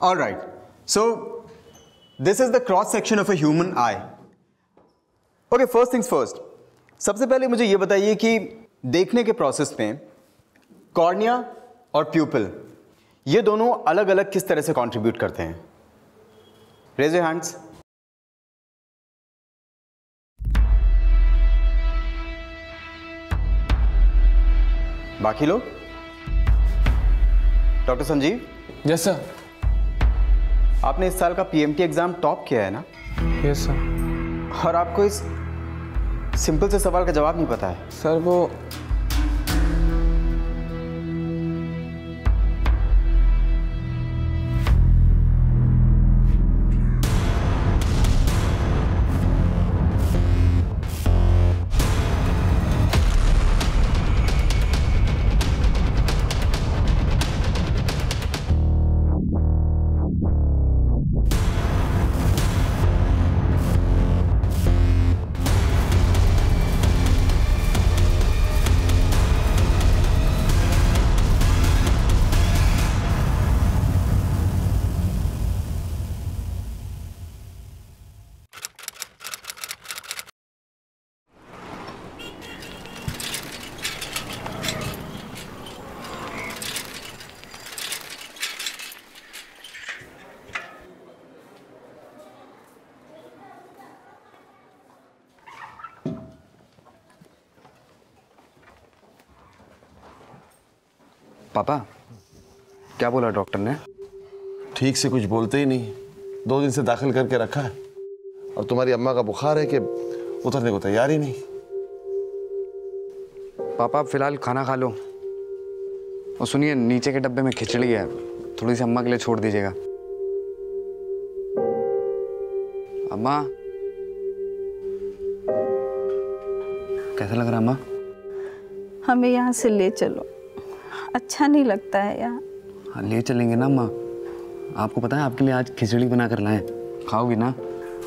All right. So this is the cross section of a human eye. Okay, first things first. सबसे पहले मुझे ये बताइए कि देखने के प्रोसेस में कॉर्निया और प्यूपिल ये दोनों अलग अलग किस तरह से कंट्रीब्यूट करते हैं? Raise your hands. बाकी लोग? डॉक्टर संजीव? Yes sir. आपने इस साल का पीएमटी एग्जाम टॉप किया है ना? Yes sir. और आपको इस सिंपल से सवाल का जवाब नहीं पता है? सर वो पापा क्या बोला डॉक्टर ने? ठीक से कुछ बोलते ही नहीं. 2 दिन से दाखिल करके रखा है और तुम्हारी अम्मा का बुखार है कि उतरने को तैयार ही नहीं. पापा आप फिलहाल खाना खा लो. और सुनिए, नीचे के डब्बे में खिचड़ी है, थोड़ी सी अम्मा के लिए छोड़ दीजिएगा. अम्मा कैसा लग रहा अम्मा? हमें यहाँ से ले चलो, अच्छा नहीं लगता है यहाँ. हाँ ले चलेंगे ना अम्मा. आपको पता है आपके लिए आज खिचड़ी बना कर लाए. खाओगी ना?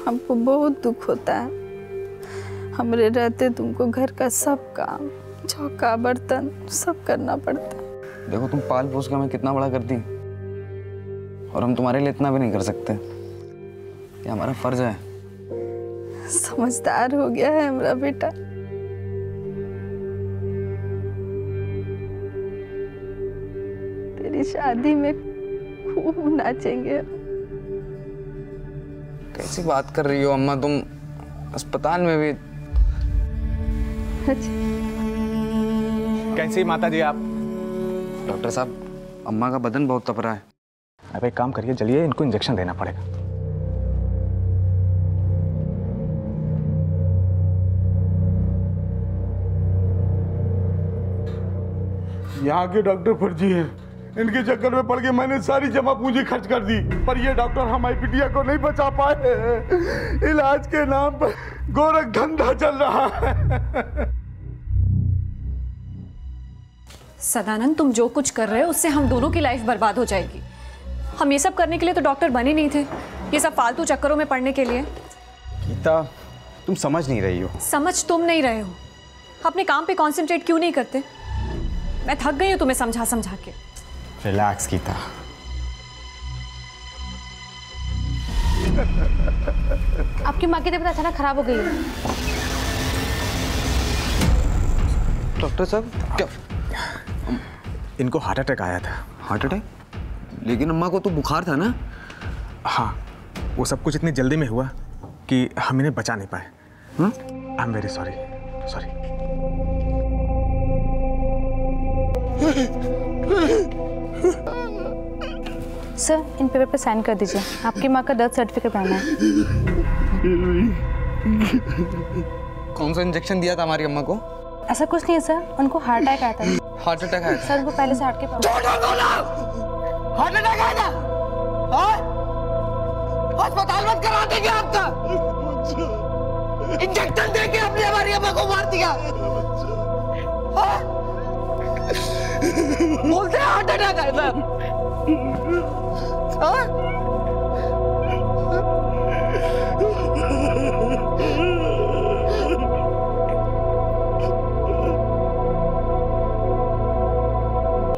हमको बहुत दुख होता है. हमरे रहते तुमको घर का सब काम, चौका बर्तन सब करना पड़ता है. देखो तुम पाल पोस के हमें कितना बड़ा कर दी और हम तुम्हारे लिए इतना भी नहीं कर सकते. ये हमारा फर्ज है. समझदार हो गया है हमारा बेटा. तेरी शादी में खूब नाचेंगे. कैसी बात कर रही हो अम्मा तुम? अस्पताल में भी. कैसी माता जी आप? डॉक्टर साहब अम्मा का बदन बहुत तप रहा है. अब एक काम करिए, चलिए इनको इंजेक्शन देना पड़ेगा. यहाँ के डॉक्टर फर्जी हैं. इनके चक्कर में पड़ के मैंने सारी जमा पूंजी खर्च कर दी, पर ये डॉक्टर हमारी बिटिया को नहीं बचा पाए. इलाज के नाम पर गोरख धंधा चल रहा है. सदानंद, तुम जो कुछ कर रहे हो उससे हम दोनों की लाइफ बर्बाद हो जाएगी. हम ये सब करने के लिए तो डॉक्टर बने नहीं थे, ये सब फालतू चक्करों में पड़ने के लिए. गीता, तुम समझ नहीं रही हो. समझ तुम नहीं रहे हो. अपने काम पे कंसंट्रेट क्यों नहीं करते? मैं थक गई हूँ तुम्हें समझा समझा के. रिलैक्स गीता. आपकी माँ की तबीयत अचानक खराब हो गई है. डॉक्टर साहब क्या? इनको हार्ट अटैक आया था. Heart attack? लेकिन अम्मा को तो बुखार था ना? हाँ, वो सब कुछ इतनी जल्दी में हुआ कि हम इन्हें बचा नहीं पाए. I am very sorry. Sorry. Sir in paper पे साइन कर दीजिए. आपकी माँ का डेथ सर्टिफिकेट बनाना है. कौन सा इंजेक्शन दिया था हमारी अम्मा को? ऐसा कुछ नहीं है सर, उनको हार्ट अटैक आया था. हार्ट अटैक आया था? सर उनको पहले से हार्ट के हार्ट अटैक आया था? अस्पताल मत करा देंगे आपका. इंजेक्शन देके अपनी हमारी अम्मा को मार दिया. बोलते हैं हार्ट अटैक आया था.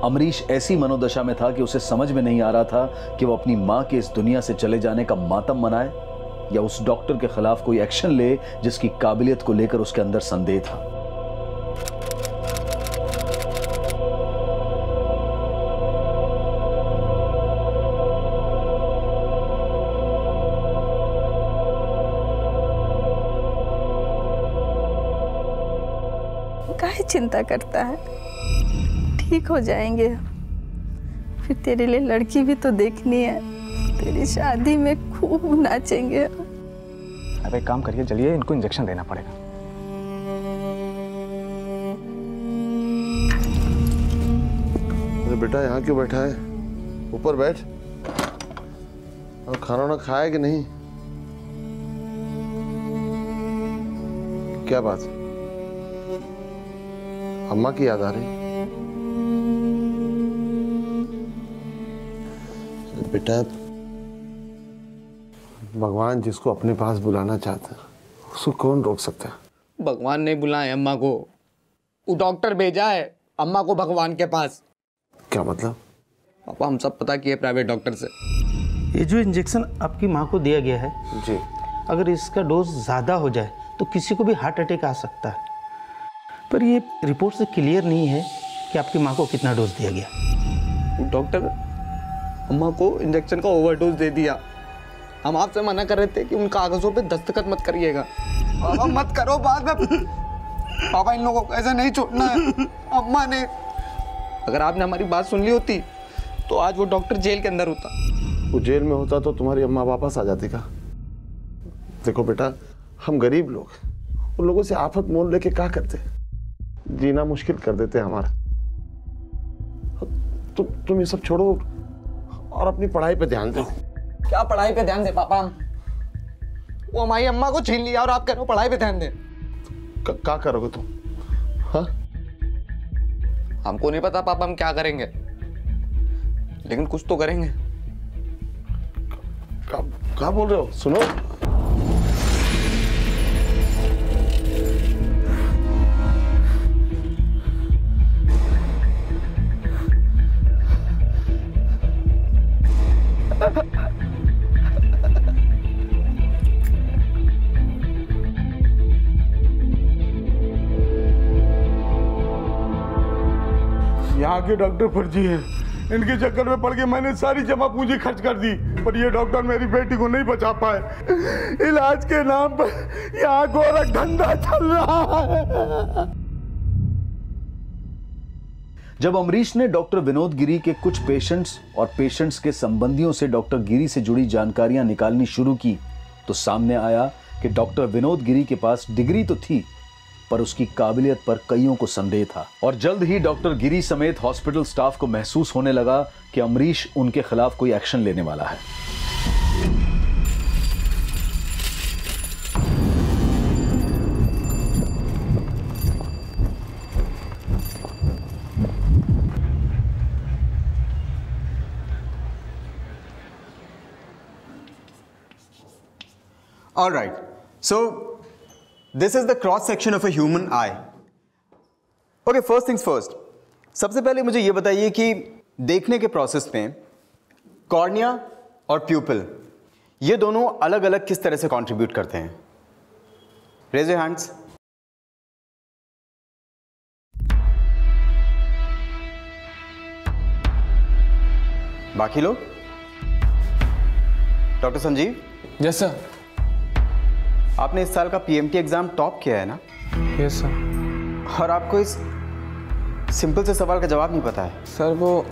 अमरीश ऐसी मनोदशा में था कि उसे समझ में नहीं आ रहा था कि वो अपनी मां के इस दुनिया से चले जाने का मातम मनाए या उस डॉक्टर के खिलाफ कोई एक्शन ले जिसकी काबिलियत को लेकर उसके अंदर संदेह था। काहे चिंता करता है, ठीक हो जाएंगे। फिर तेरे लिए लड़की भी तो देखनी है, तेरी शादी में खूब नाचेंगे। अब एक काम करिए, चलिए इनको इंजेक्शन देना पड़ेगा। अरे बेटा यहाँ क्यों बैठा है? ऊपर बैठ। और खाना ना खाया कि नहीं? क्या बात? अम्मा की याद आ रही? बेटा, भगवान जिसको अपने पास बुलाना चाहता है उसको कौन रोक सकता है? भगवान नहीं बुलाए अम्मा को, वो डॉक्टर भेजा है अम्मा को भगवान के पास। क्या मतलब? पापा हम सब पता किए प्राइवेट डॉक्टर से। ये जो इंजेक्शन आपकी माँ को दिया गया है जी, अगर इसका डोज ज़्यादा हो जाए तो किसी को भी हार्ट अटैक आ सकता है, पर ये रिपोर्ट से क्लियर नहीं है कि आपकी माँ को कितना डोज दिया गया। डॉक्टर अम्मा को इंजेक्शन का ओवरडोज दे दिया। हम आपसे मना कर रहे थे कि उन कागजों पे दस्तखत मत करिएगा। पापा मत करो बाद में। पापा इन लोगों को ऐसा नहीं छोड़ना है। अम्मा ने, अगर आपने हमारी बात सुन ली होती तो आज वो डॉक्टर जेल के अंदर होता। वो जेल में होता तो तुम्हारी अम्मा वापस आ जाती का? देखो बेटा, हम गरीब लोग उन लोगों से आफत मोल लेके क्या करते? जीना मुश्किल कर देते हमारा। तुम ये सब छोड़ो और अपनी पढ़ाई पे ध्यान दो। क्या पढ़ाई पे ध्यान दे पापा? वो हमारी अम्मा को छीन लिया और आप कह रहे हो पढ़ाई पे ध्यान दे। क्या करोगे तुम? हाँ, हमको नहीं पता पापा हम क्या करेंगे, लेकिन कुछ तो करेंगे। क्या बोल रहे हो? सुनो, यहाँ के डॉक्टर फर्जी हैं, इनके चक्कर में पड़ के मैंने सारी जमा पूंजी खर्च कर दी, पर ये डॉक्टर मेरी बेटी को नहीं बचा पाए। इलाज के नाम पर यहाँ गोरख धंधा चल रहा है। जब अमरीश ने डॉक्टर विनोद गिरी के कुछ पेशेंट्स और पेशेंट्स के संबंधियों से डॉक्टर गिरी से जुड़ी जानकारियां निकालनी शुरू की तो सामने आया कि डॉक्टर विनोद गिरी के पास डिग्री तो थी पर उसकी काबिलियत पर कईयों को संदेह था। और जल्द ही डॉक्टर गिरी समेत हॉस्पिटल स्टाफ को महसूस होने लगा कि अमरीश उनके खिलाफ कोई एक्शन लेने वाला है। All right, so this is the cross section of a human eye. Okay, first things first. सबसे पहले मुझे ये बताइए कि देखने के प्रोसेस में कॉर्निया और प्यूपिल ये दोनों अलग अलग किस तरह से कंट्रीब्यूट करते हैं? Raise your hands. बाकी लोग? डॉक्टर संजीव? Yes sir. आपने इस साल का पीएमटी एग्जाम टॉप किया है ना? Yes sir. और आपको इस सिंपल से सवाल का जवाब नहीं पता है? सर वो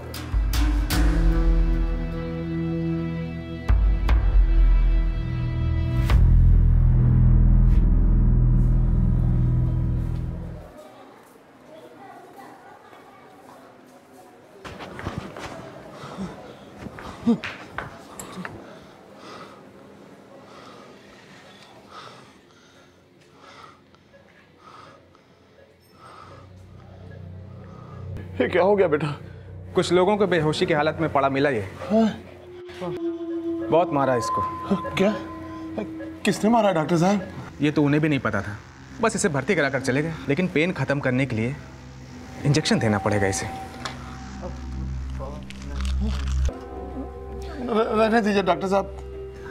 ये क्या हो गया बेटा? कुछ लोगों को बेहोशी की हालत में पड़ा मिला ये। बहुत मारा इसको। क्या? किसने मारा डॉक्टर साहब? ये तो उन्हें भी नहीं पता था, बस इसे भर्ती कराकर चले गए, लेकिन पेन खत्म करने के लिए इंजेक्शन देना पड़ेगा इसे। रहने दीजिए डॉक्टर साहब।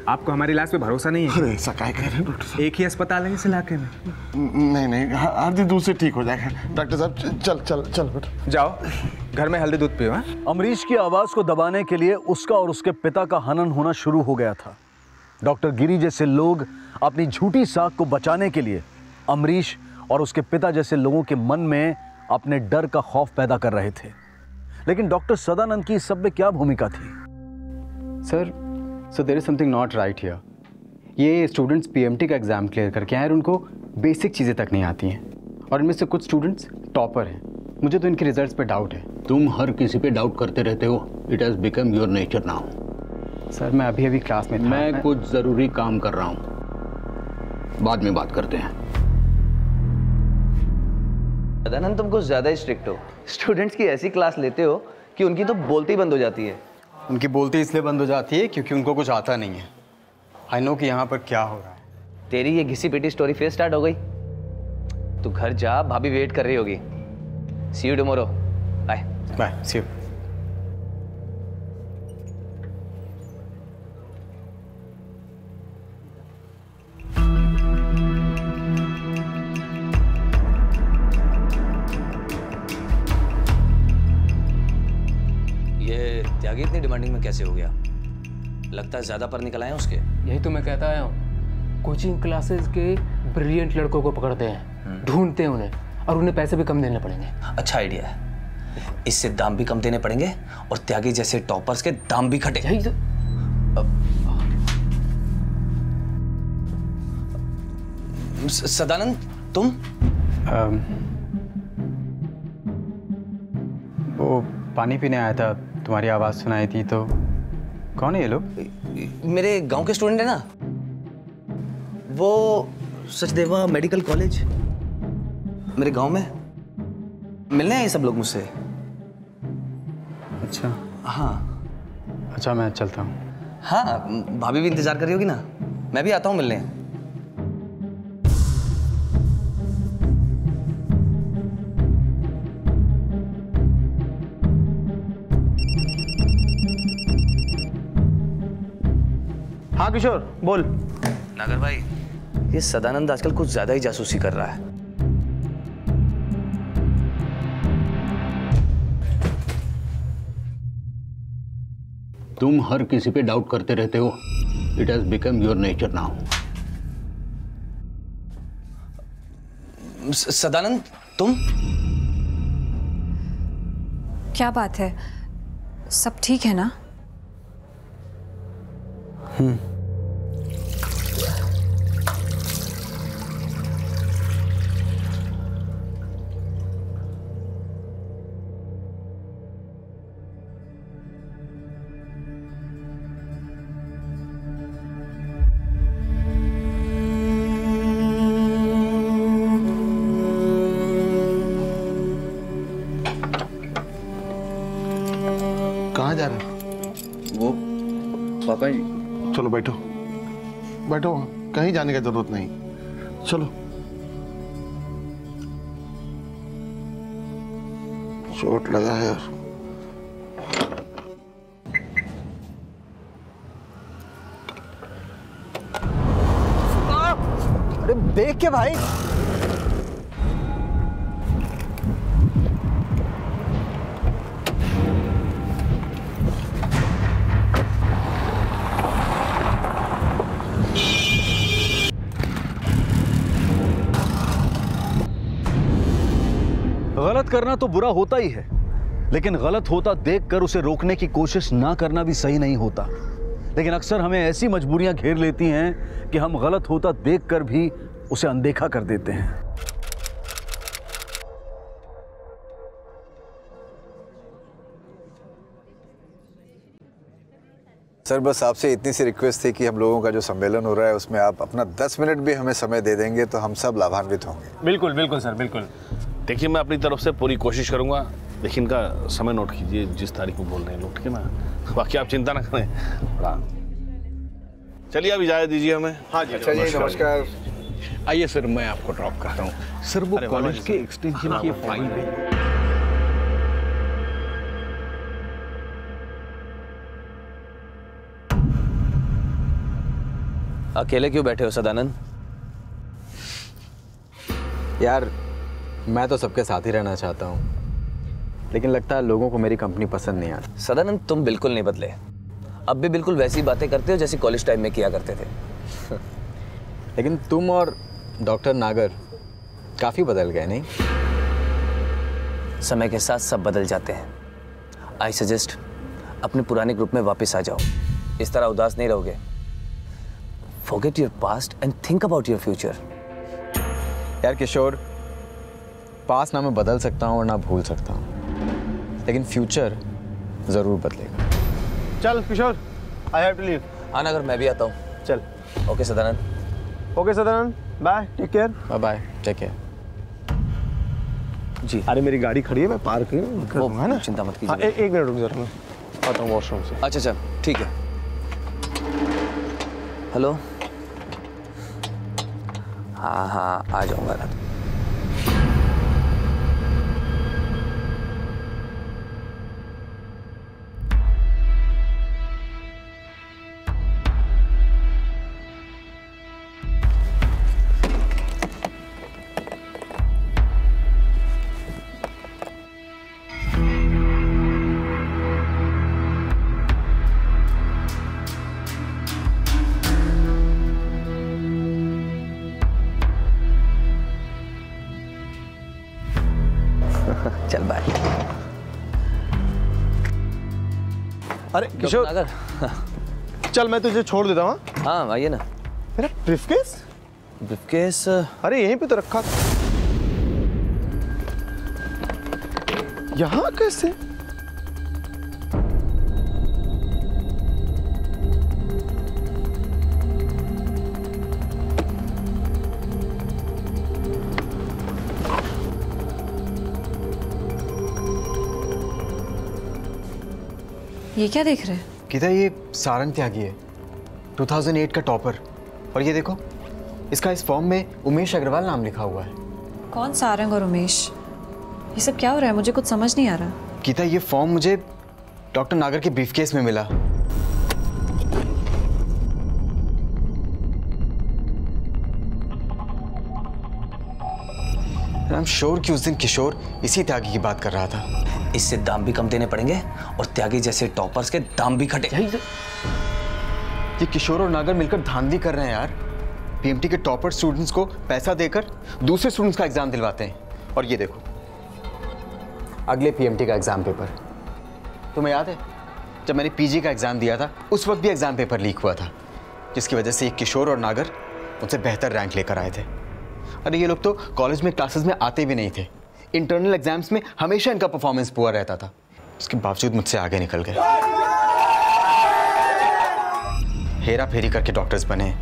आपको हमारे इलाज पे भरोसा नहीं है? अरे ऐसा क्या कह रहे हैं डॉक्टर साहब? एक ही अस्पताल है इस इलाके में। नहीं, हल्दी दूध से ठीक हो जाएगा डॉक्टर साहब। चल बेटा जाओ, घर में हल्दी दूध पियो। हाँ? अमरीश की आवाज को दबाने के लिए उसका और उसके पिता का हनन होना शुरू हो गया था। डॉक्टर गिरी जैसे लोग अपनी झूठी साख को बचाने के लिए अमरीश और उसके पिता जैसे लोगों के मन में अपने डर का खौफ पैदा कर रहे थे। लेकिन डॉक्टर सदानंद की इस सब में क्या भूमिका थी? Sir, so there is something not right here. ये स्टूडेंट्स पीएमटी का एग्जाम क्लियर करके आए और उनको बेसिक चीज़ें तक नहीं आती हैं, और इनमें से कुछ स्टूडेंट्स टॉपर हैं। मुझे तो इनके रिजल्ट्स पे डाउट है। तुम हर किसी पे डाउट करते रहते हो। It has become your nature now. Sir, मैं अभी क्लास में था। मैं कुछ ज़रूरी काम कर रहा हूँ, बाद में बात करते हैं। सदानंद, तुम कुछ ज़्यादा ही स्ट्रिक्ट हो। स्टूडेंट्स की ऐसी क्लास लेते हो कि उनकी तो बोलती ही बंद हो जाती है। उनकी बोलती इसलिए बंद हो जाती है क्योंकि उनको कुछ आता नहीं है। आई नो कि यहाँ पर क्या हो रहा है। तेरी ये घिसी पिटी स्टोरी फिर स्टार्ट हो गई। तू घर जा, भाभी वेट कर रही होगी। See you tomorrow. Bye bye, see you. Tyagi इतनी डिमांडिंग में कैसे हो गया? लगता है ज्यादा पर निकल आए हैं उसके। यही तो मैं कहता आया हूँ। कोचिंग क्लासेस के ब्रिलियंट लड़कों को पकड़ते हैं, ढूंढते हैं उन्हें, और उन्हें पैसे भी कम देने पड़ेंगे। अच्छा आइडिया है। इससे दाम भी कम देने पड़ेंगे और त्यागी जैसे टॉपर्स के दाम भी घटे। यही तो। सदानंद, तुम? वो पानी पीने आया था, तुम्हारी आवाज़ सुनाई थी। तो कौन है ये लोग? मेरे गांव के स्टूडेंट है ना, वो सचदेवा मेडिकल कॉलेज मेरे गांव में। मिलने आए सब लोग मुझसे। अच्छा। हाँ। अच्छा, मैं चलता हूँ। हाँ, भाभी भी इंतजार कर रही होगी ना। मैं भी आता हूँ मिलने। हाँ किशोर, बोल। नागर भाई, ये सदानंद आजकल कुछ ज्यादा ही जासूसी कर रहा है। तुम हर किसी पे डाउट करते रहते हो। It has become your nature now. Sadanand, तुम? क्या बात है? सब ठीक है ना? कहाँ जा रहे हो? वो पापा जी। चलो बैठो बैठो, कहीं जाने की जरूरत नहीं। चलो। चोट लगा है यार। अरे देख के भाई। गलत करना तो बुरा होता ही है, लेकिन गलत होता देखकर उसे रोकने की कोशिश ना करना भी सही नहीं होता। लेकिन अक्सर हमें ऐसी मजबूरियां घेर लेती हैं कि हम गलत होता देखकर भी उसे अनदेखा कर देते हैं। सर, बस आपसे इतनी सी रिक्वेस्ट थी कि हम लोगों का जो सम्मेलन हो रहा है उसमें आप अपना 10 मिनट भी हमें समय दे देंगे तो हम सब लाभान्वित होंगे। बिल्कुल बिल्कुल सर, बिल्कुल। देखिए, मैं अपनी तरफ से पूरी कोशिश करूंगा, लेकिन इनका समय नोट कीजिए, जिस तारीख को बोल रहे हैं लोग, ठीक है ना? बाकी आप चिंता ना करें। बड़ा चलिए, अब इजाजत दीजिए हमें। हाँ जी, अच्छा जी, नमस्कार। आइए सर, मैं आपको ड्रॉप करता हूँ। सर, वो कॉलेज के एक्सटेंशन की फाइल है। अकेले क्यों बैठे हो सदानंद? यार मैं तो सबके साथ ही रहना चाहता हूँ, लेकिन लगता है लोगों को मेरी कंपनी पसंद नहीं आती। सदानंद तुम बिल्कुल नहीं बदले, अब भी बिल्कुल वैसी बातें करते हो जैसी कॉलेज टाइम में किया करते थे। लेकिन तुम और डॉक्टर नागर काफ़ी बदल गए नहीं? समय के साथ सब बदल जाते हैं। आई सजेस्ट अपने पुराने ग्रुप में वापस आ जाओ, इस तरह उदास नहीं रहोगे। Forget your past and think about your future. यार किशोर, पास्ट ना मैं बदल सकता हूँ और ना भूल सकता हूँ, लेकिन फ्यूचर ज़रूर बदलेगा। चल Kishore, I have to leave. हाँ नागर, मैं भी आता हूँ। चल। Okay Sadanand. Okay Sadanand, bye, take care. Bye bye, take care. जी। अरे मेरी गाड़ी खड़ी है, मैं पार्क कर दूंगा, है ना? चिंता मत कीजिए। हाँ, एक मिनट रुक जरा, मैं आता हूँ वॉशरूम से। अच्छा अच्छा, ठीक है। हेलो। हाँ हाँ, आ जाऊंगा ना। चल बाय। अरे किशोर, चल मैं तुझे छोड़ देता हूँ। हाँ आइए ना। मेरा ब्रीफकेस? ब्रीफकेस? अरे यहीं पे तो रखा था। यहाँ कैसे? ये क्या देख रहे हैं? गीता, ये सारंग त्यागी है, 2008 का टॉपर। और ये देखो, इसका इस फॉर्म में उमेश अग्रवाल नाम लिखा हुआ है। कौन सारंग और उमेश? ये सब क्या हो रहा है? मुझे कुछ समझ नहीं आ रहा। गीता, ये फॉर्म मुझे डॉक्टर नागर के ब्रीफकेस में मिला। आई एम श्योर कि उस दिन किशोर इसी त्यागी की बात कर रहा था। इससे दाम भी कम देने पड़ेंगे और त्यागी जैसे टॉपर्स के दाम भी घटे। ये किशोर और नागर मिलकर धांधली कर रहे हैं यार। पीएमटी के टॉपर स्टूडेंट्स को पैसा देकर दूसरे स्टूडेंट्स का एग्जाम दिलवाते हैं। और ये देखो, अगले पीएमटी का एग्जाम पेपर। तुम्हें याद है जब मैंने पीजी का एग्जाम दिया था, उस वक्त भी एग्जाम पेपर लीक हुआ था, जिसकी वजह से ये किशोर और नागर मुझसे बेहतर रैंक लेकर आए थे। अरे ये लोग तो कॉलेज में क्लासेस में आते भी नहीं थे। इंटरनल एग्जाम्स में हमेशा इनका परफॉर्मेंस पुअर रहता था, उसके बावजूद मुझसे आगे निकल गए। हेरा फेरी करके डॉक्टर्स बने।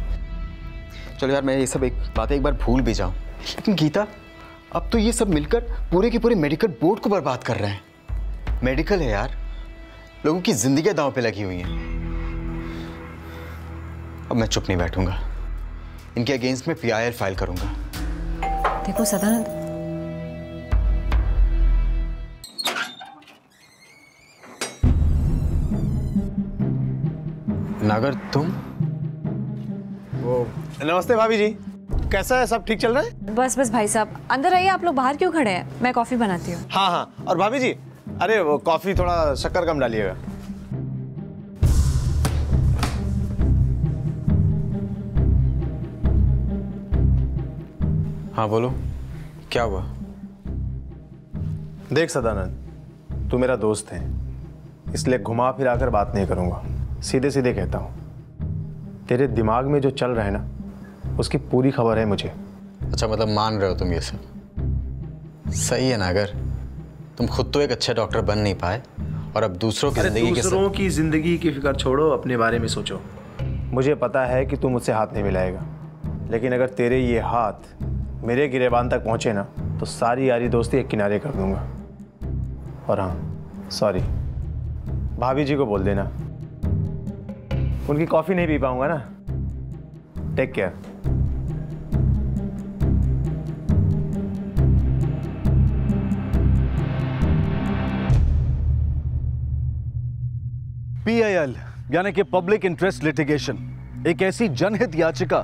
चलो यार, मैं ये सब बातें एक बार भूल भी जाऊं, लेकिन गीता, अब तो ये सब मिलकर पूरे के पूरे मेडिकल बोर्ड को बर्बाद कर रहे हैं। मेडिकल है यार, लोगों की जिंदगी दांव पे लगी हुई हैं। अब मैं चुप नहीं बैठूंगा, इनके अगेंस्ट में PIL फाइल करूंगा। देखो सदानंद, नागर तुम? वो नमस्ते भाभी जी, कैसा है? सब ठीक चल रहा है? बस बस भाई साहब अंदर आइए, आप लोग बाहर क्यों खड़े हैं? मैं कॉफी बनाती हूँ। हाँ हाँ, और भाभी जी, अरे वो कॉफी थोड़ा शक्कर कम डालिएगा। हाँ बोलो, क्या हुआ? देख सदानंद, तू मेरा दोस्त है, इसलिए घुमा फिरा कर बात नहीं करूंगा, सीधे सीधे कहता हूँ। तेरे दिमाग में जो चल रहा है ना, उसकी पूरी खबर है मुझे। अच्छा, मतलब मान रहे हो तुम ये सब? सही है नागर, तुम खुद तो एक अच्छे डॉक्टर बन नहीं पाए और अब दूसरों की जिंदगी के दूसरों की जिंदगी की फिक्र छोड़ो, अपने बारे में सोचो। मुझे पता है कि तू मुझसे हाथ नहीं मिलाएगा, लेकिन अगर तेरे ये हाथ मेरे गिरेबान तक पहुंचे ना, तो सारी यारी दोस्ती एक किनारे कर दूंगा। और हाँ, सॉरी, भाभी जी को बोल देना, उनकी कॉफी नहीं पी पाऊंगा ना। Take care. PIL यानी कि पब्लिक इंटरेस्ट लिटिगेशन एक ऐसी जनहित याचिका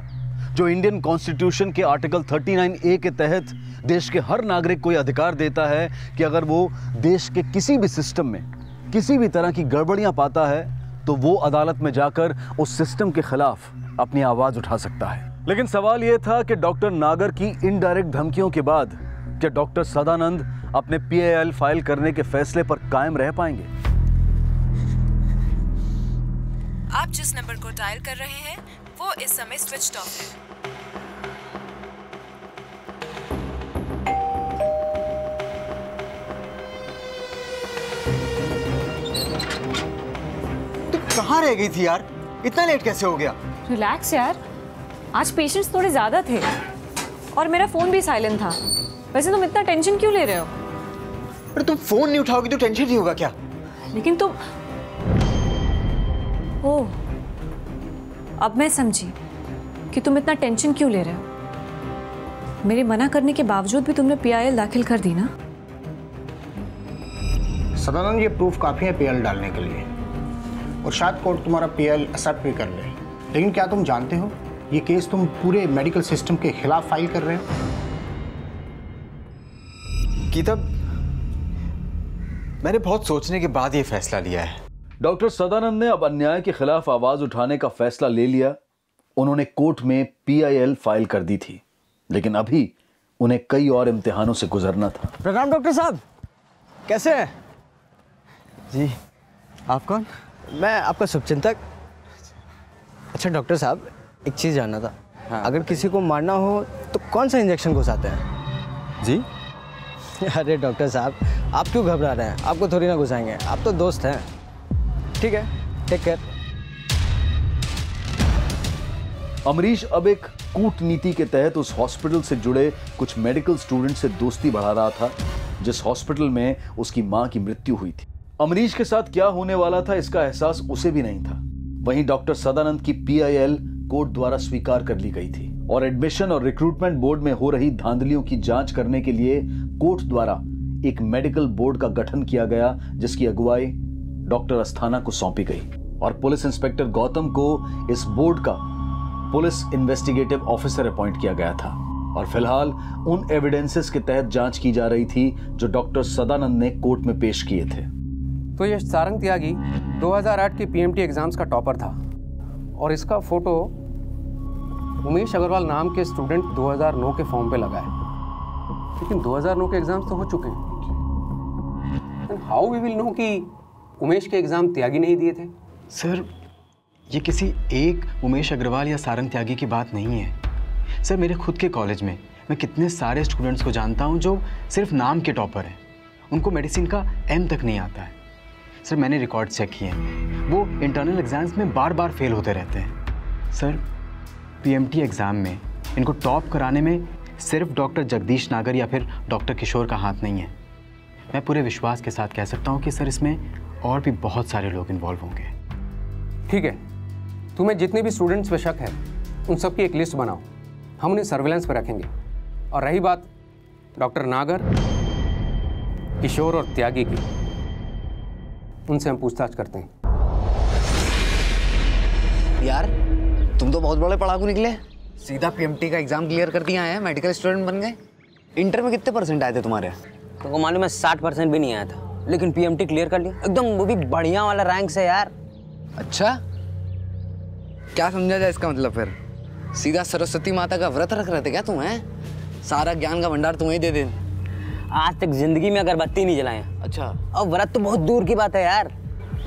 जो इंडियन कॉन्स्टिट्यूशन के आर्टिकल 39A के तहत देश के हर नागरिक को यह अधिकार देता है कि अगर वो देश के किसी भी सिस्टम में किसी भी तरह की गड़बड़ियां पाता है तो वो अदालत में जाकर उस सिस्टम के खिलाफ अपनी आवाज उठा सकता है। लेकिन सवाल यह था कि डॉक्टर नागर की इनडायरेक्ट धमकियों के बाद क्या डॉक्टर सदानंद अपने PIL फाइल करने के फैसले पर कायम रह पाएंगे? आप जिस नंबर को डायल कर रहे हैं वो इस समय स्विच्ड ऑफ है। तुम कहाँ रह गई थी यार? इतना लेट कैसे हो गया? रिलैक्स यार, आज पेशेंट्स थोड़े ज्यादा थे और मेरा फोन भी साइलेंट था। वैसे तुम इतना टेंशन क्यों ले रहे हो? पर तुम फोन नहीं उठाओगी तो टेंशन नहीं होगा क्या? लेकिन तुम ओह, अब मैं समझी कि तुम इतना टेंशन क्यों ले रहे हो। मेरे मना करने के बावजूद भी तुमने PIL दाखिल कर दी ना? सदानंद, ये प्रूफ काफ़ी है PIL डालने के लिए और शायद कोर्ट तुम्हारा PIL एक्सेप्ट भी कर ले। लेकिन क्या तुम जानते हो ये केस तुम पूरे मेडिकल सिस्टम के खिलाफ फाइल कर रहे हो? कि तब मैंने बहुत सोचने के बाद ये फैसला लिया है। डॉक्टर सदानंद ने अब अन्याय के खिलाफ आवाज उठाने का फैसला ले लिया। उन्होंने कोर्ट में PIL फाइल कर दी थी, लेकिन अभी उन्हें कई और इम्तिहानों से गुजरना था। प्रणाम डॉक्टर साहब, कैसे हैं? जी, आप कौन? मैं आपका शुभचिंतक। अच्छा डॉक्टर साहब, एक चीज़ जानना था। हाँ। अगर किसी को मारना हो तो कौन सा इंजेक्शन घुसाते हैं? जी? अरे डॉक्टर साहब, आप क्यों घबरा रहे हैं? आपको थोड़ी ना घुसाएंगे, आप तो दोस्त हैं। ठीक है, टेक केयर। अमरीश अब एक कूटनीति के तहत उस हॉस्पिटल से जुड़े कुछ मेडिकल स्टूडेंट से दोस्ती बढ़ा रहा था जिस हॉस्पिटल में उसकी मां की मृत्यु हुई थी। अमरीश के साथ क्या होने वाला था इसका एहसास उसे भी नहीं था। वहीं डॉक्टर सदानंद की PIL कोर्ट द्वारा स्वीकार कर ली गई थी और एडमिशन और रिक्रूटमेंट बोर्ड में हो रही धांधलियों की जांच करने के लिए कोर्ट द्वारा एक मेडिकल बोर्ड का गठन किया गया जिसकी अगुवाई डॉक्टर अस्थाना को सौंपी गई और पुलिस इंस्पेक्टर गौतम को इस बोर्ड का पुलिस इन्वेस्टिगेटिव ऑफिसर अपॉइंट किया गया था और फिलहाल उन एविडेंसेस के तहत जांच की जा रही थी जो डॉक्टर सदानंद ने कोर्ट में पेश किए थे। तो ये सारंग त्यागी 2008 के PMT एग्जाम्स का टॉपर था और इसका फोटो उमेश अग्रवाल नाम के स्टूडेंट 2009 के फॉर्म पे लगा है, लेकिन 2009 के एग्जाम्स तो हो चुके हैं। हाउ वी विल नो कि उमेश के एग्जाम त्यागी नहीं दिए थे? सर, ये किसी एक उमेश अग्रवाल या सारंग त्यागी की बात नहीं है। सर, मेरे खुद के कॉलेज में मैं कितने सारे स्टूडेंट्स को जानता हूँ जो सिर्फ नाम के टॉपर हैं, उनको मेडिसिन का M तक नहीं आता है। सर, मैंने रिकॉर्ड चेक किए हैं, वो इंटरनल एग्जाम्स में बार बार फेल होते रहते हैं। सर, PMT एग्ज़ाम में इनको टॉप कराने में सिर्फ डॉक्टर जगदीश नागर या फिर डॉक्टर किशोर का हाथ नहीं है। मैं पूरे विश्वास के साथ कह सकता हूँ कि सर इसमें और भी बहुत सारे लोग इन्वॉल्व होंगे। ठीक है, तुम्हें जितने भी स्टूडेंट्स पे शक है उन सब की एक लिस्ट बनाओ, हम उन्हें सर्विलेंस पे रखेंगे। और रही बात डॉक्टर नागर, किशोर और त्यागी की, उनसे हम पूछताछ करते हैं। यार तुम तो बहुत बड़े पढ़ाकू निकले, सीधा PMT का एग्जाम क्लियर कर दिया है, मेडिकल स्टूडेंट बन गए। इंटर में कितने % आए थे तुम्हारे? तुमको मालूम है 60% भी नहीं आया था, लेकिन PMT क्लियर कर लिया एकदम, वो भी बढ़िया वाला रैंक से यार। अच्छा, क्या समझा जाए इसका मतलब? फिर सीधा सरस्वती माता का व्रत रख रहे थे क्या तुम? हैं, सारा ज्ञान का भंडार तुम्हें दे दे। आज तक जिंदगी में अगरबत्ती नहीं जलाए। अच्छा, और व्रत तो बहुत दूर की बात है यार,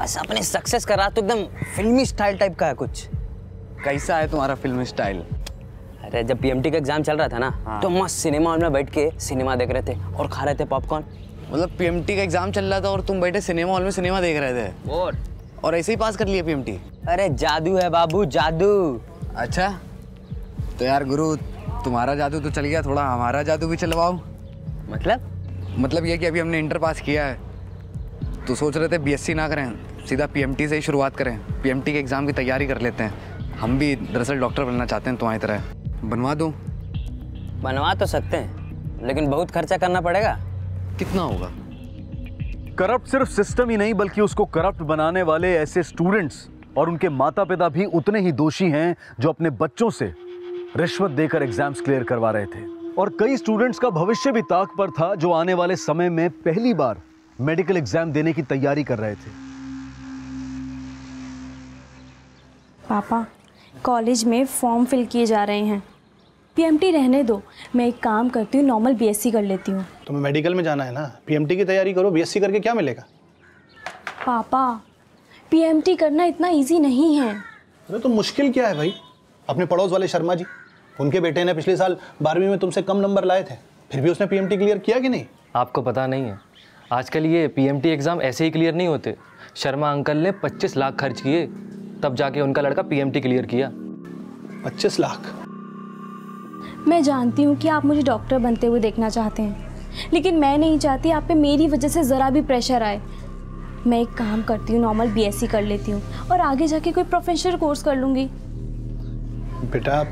बस अपने सक्सेस का राज तो एकदम फिल्मी स्टाइल टाइप का है कुछ। कैसा है तुम्हारा फिल्मी स्टाइल? अरे जब PMT का एग्जाम चल रहा था ना, तो मस्त सिनेमा हॉल में बैठ के सिनेमा देख रहे थे और खा रहे थे पॉपकॉर्न। मतलब PMT का एग्जाम चल रहा था और तुम बैठे सिनेमा हॉल में सिनेमा देख रहे थे और ऐसे ही पास कर लिया PMT? अरे जादू है बाबू, जादू। अच्छा, तो यार गुरु, तुम्हारा जादू तो चल गया, थोड़ा हमारा जादू भी चलवाओ। मतलब ये कि अभी हमने इंटर पास किया है तो सोच रहे थे BSc ना करें, सीधा PMT से ही शुरुआत करें। PMT के एग्ज़ाम की तैयारी कर लेते हैं। हम भी दरअसल डॉक्टर बनना चाहते हैं तुम्हारी तरह। बनवा दूँ? बनवा तो सकते हैं, लेकिन बहुत खर्चा करना पड़ेगा। कितना होगा? करप्ट सिर्फ सिस्टम ही नहीं बल्कि उसको करप्ट बनाने वाले ऐसे स्टूडेंट्स और उनके माता पिता भी उतने ही दोषी हैं जो अपने बच्चों से रिश्वत देकर एग्जाम्स क्लियर करवा रहे थे। और कई स्टूडेंट्स का भविष्य भी ताक पर था जो आने वाले समय में पहली बार मेडिकल एग्जाम देने की तैयारी कर रहे थे। पापा, कॉलेज में फॉर्म फिल किए जा रहे हैं। पीएमटी रहने दो, मैं एक काम करती हूँ, नॉर्मल बीएससी कर लेती हूँ। तुम्हें मेडिकल में जाना है ना, पीएमटी की तैयारी करो। बीएससी करके क्या मिलेगा? पापा, पीएमटी करना इतना इजी नहीं है। अरे तो मुश्किल क्या है भाई? अपने पड़ोस वाले शर्मा जी, उनके बेटे ने पिछले साल 12वीं में तुमसे कम नंबर लाए थे, फिर भी उसने पीएमटी क्लियर किया कि नहीं? आपको पता नहीं है, आजकल ये पीएमटी एग्ज़ाम ऐसे ही क्लियर नहीं होते। शर्मा अंकल ने 25 लाख खर्च किए, तब जाके उनका लड़का पीएमटी क्लियर किया। 25 लाख? मैं जानती हूँ कि आप मुझे डॉक्टर बनते हुए देखना चाहते हैं, लेकिन मैं नहीं चाहती आप पे मेरी वजह से ज़रा भी प्रेशर आए। मैं एक काम करती हूँ, नॉर्मल बीएससी कर लेती हूँ और आगे जाके कोई प्रोफेशनल कोर्स कर लूँगी। बेटा,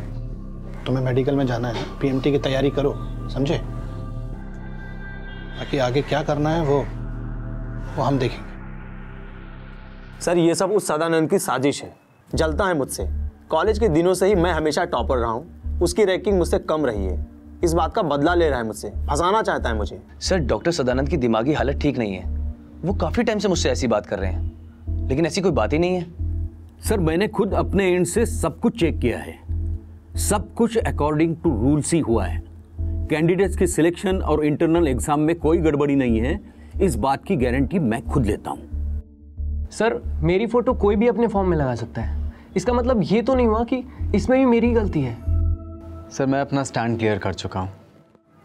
तुम्हें मेडिकल में जाना है, पीएमटी की तैयारी करो, समझे? बाकी आगे क्या करना है वो हम देखेंगे। सर, ये सब उस सदानंद की साजिश है। जलता है मुझसे। कॉलेज के दिनों से ही मैं हमेशा टॉपर रहा हूँ, उसकी रैंकिंग मुझसे कम रही है। इस बात का बदला ले रहा है मुझसे, फंसाना चाहता है मुझे। सर, डॉक्टर सदानंद की दिमागी हालत ठीक नहीं है। वो काफी टाइम से मुझसे ऐसी बात कर रहे हैं, लेकिन ऐसी कोई बात ही नहीं है। सर, मैंने खुद अपने एंड से सब कुछ चेक किया है। सब कुछ अकॉर्डिंग टू रूल्स ही हुआ है। कैंडिडेट्स के सिलेक्शन और इंटरनल एग्जाम में कोई गड़बड़ी नहीं है, इस बात की गारंटी मैं खुद लेता हूँ। सर, मेरी फोटो कोई भी अपने फॉर्म में लगा सकता है। इसका मतलब ये तो नहीं हुआ कि इसमें भी मेरी गलती है। सर, मैं अपना स्टैंड क्लियर कर चुका हूँ,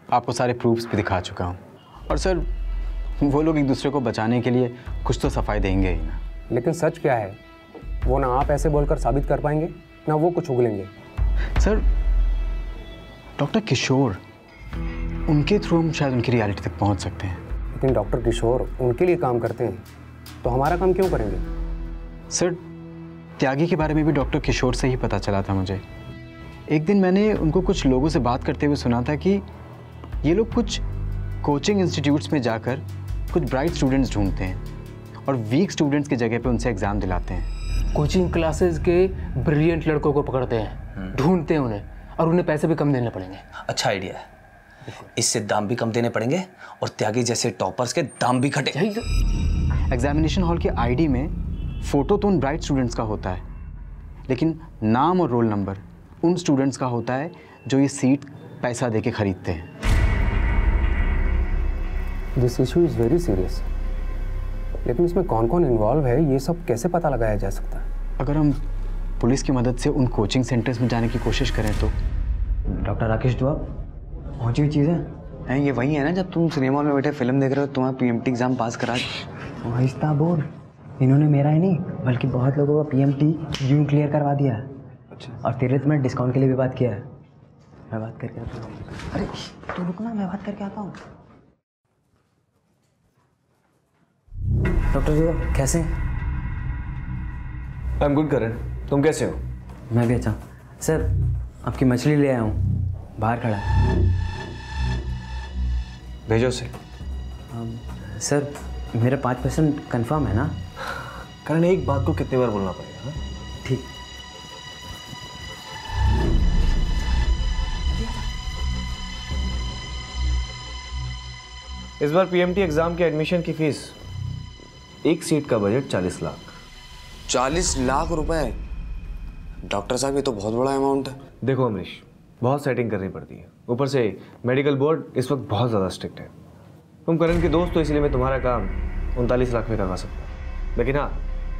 आपको सारे प्रूफ्स भी दिखा चुका हूँ। और सर, वो लोग एक दूसरे को बचाने के लिए कुछ तो सफाई देंगे ही ना। लेकिन सच क्या है वो ना आप ऐसे बोलकर साबित कर पाएंगे, ना वो कुछ उगलेंगे। सर, डॉक्टर किशोर, उनके थ्रू हम शायद उनकी रियलिटी तक पहुंच सकते हैं। लेकिन डॉक्टर किशोर उनके लिए काम करते हैं, तो हमारा काम क्यों करेंगे? सर, त्यागी के बारे में भी डॉक्टर किशोर से ही पता चला था मुझे। एक दिन मैंने उनको कुछ लोगों से बात करते हुए सुना था कि ये लोग कुछ कोचिंग इंस्टीट्यूट्स में जाकर कुछ ब्राइट स्टूडेंट्स ढूंढते हैं और वीक स्टूडेंट्स की जगह पे उनसे एग्ज़ाम दिलाते हैं। कोचिंग क्लासेस के ब्रिलियंट लड़कों को पकड़ते हैं, ढूंढते हैं उन्हें, और उन्हें पैसे भी कम देने पड़ेंगे। अच्छा आइडिया है, इससे दाम भी कम देने पड़ेंगे और त्यागी जैसे टॉपर्स के दाम भी घटे। एग्जामिनेशन हॉल के आईडी में फ़ोटो तो उन ब्राइट स्टूडेंट्स का होता है, लेकिन नाम और रोल नंबर उन स्टूडेंट्स का होता है जो ये सीट पैसा देके खरीदते हैं। This issue is very serious. लेकिन इसमें कौन कौन इन्वॉल्व है ये सब कैसे पता लगाया जा सकता है? अगर हम पुलिस की मदद से उन कोचिंग सेंटर्स में जाने की कोशिश करें तो। डॉक्टर राकेश दुआ, पहुंची हुई चीज़ें हैं, ये वही है ना जब तुम सिनेमा में बैठे फिल्म देख रहे हो, तुम्हारा पीएमटी एग्जाम पास करा। आहिस्ता बोल, इन्होंने मेरा ही नहीं बल्कि बहुत लोगों का पीएमटी यूं क्लियर करवा दिया है। अच्छा। और तेरे तो मैं डिस्काउंट के लिए भी बात किया है। मैं बात करके आता हूँ। अरे तू रुकना, मैं बात करके आता हूँ। डॉक्टर जी कैसे हैं? आई एम गुड करण, तुम कैसे हो? मैं भी अच्छा। सर, आपकी मछली ले आया हूँ, बाहर खड़ा है। भेजो उसे। सर, मेरा 5% कंफर्म है ना? करण, एक बात को कितनी बार बोलना पड़ेगा? ठीक। इस बार पीएमटी एग्जाम के एडमिशन की फीस, एक सीट का बजट 40 लाख। 40 लाख रुपए? डॉक्टर साहब, ये तो बहुत बड़ा अमाउंट है। देखो अमरीश, बहुत सेटिंग करनी पड़ती है, ऊपर से मेडिकल बोर्ड इस वक्त बहुत ज़्यादा स्ट्रिक्ट है। तुम करण के दोस्त हो, इसलिए मैं तुम्हारा काम 39 लाख में करवा सकता हूँ, लेकिन हाँ,